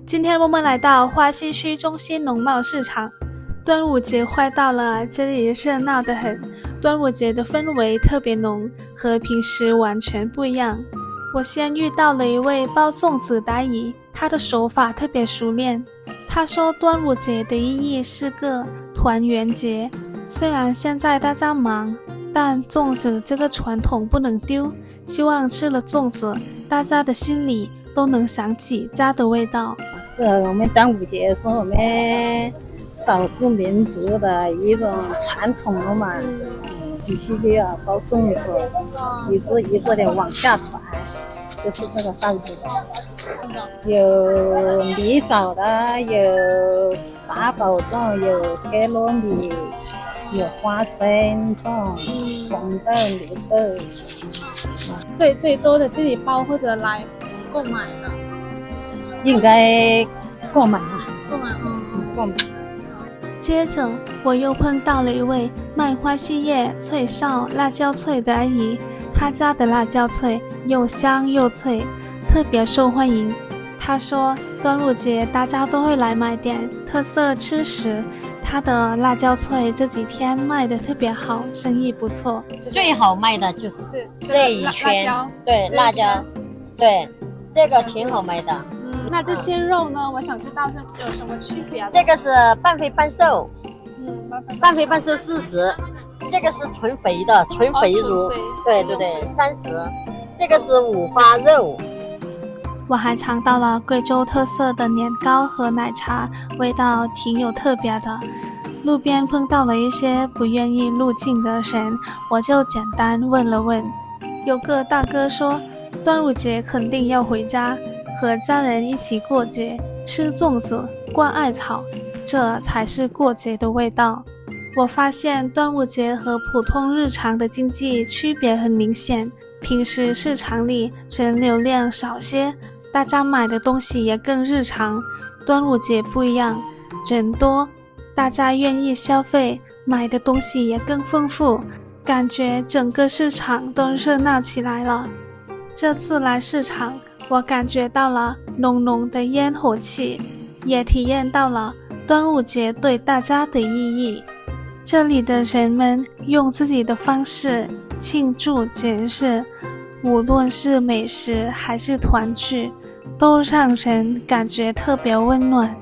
今天我们来到花溪区中心农贸市场，端午节快到了，这里热闹得很。端午节的氛围特别浓，和平时完全不一样。我先遇到了一位包粽子的阿姨，她的手法特别熟练。她说端午节的意义是个团圆节，虽然现在大家忙，但粽子这个传统不能丢，希望吃了粽子，大家的心里都能想起家的味道。我们端午节是我们少数民族的一种传统了嘛，必须就要包粽子，一直的往下传，就是这个道理。有米枣的，有八宝粽，有黑糯米，有花生粽，红豆、绿豆。最多的自己包或者来购买的，应该购买啊，购买。接着我又碰到了一位卖花溪叶脆哨辣椒脆的阿姨，她家的辣椒脆又香又脆，特别受欢迎。她说端午节大家都会来买点特色吃食，她的辣椒脆这几天卖的特别好，生意不错。最好卖的就是这一圈，对，辣椒，对，这个挺好卖的。那这些肉呢？我想知道是有什么区别啊？这个是半肥半瘦，半肥半瘦40，这个是纯肥的，纯肥乳，对30，这个是五花肉。我还尝到了贵州特色的年糕和奶茶，味道挺有特别的。路边碰到了一些不愿意入境的人，我就简单问了问。有个大哥说，端午节肯定要回家，和家人一起过节，吃粽子，挂艾草，这才是过节的味道。我发现端午节和普通日常的经济区别很明显，平时市场里人流量少些，大家买的东西也更日常。端午节不一样，人多，大家愿意消费，买的东西也更丰富，感觉整个市场都热闹起来了。这次来市场，我感觉到了浓浓的烟火气，也体验到了端午节对大家的意义。这里的人们用自己的方式庆祝节日，无论是美食还是团聚，都让人感觉特别温暖。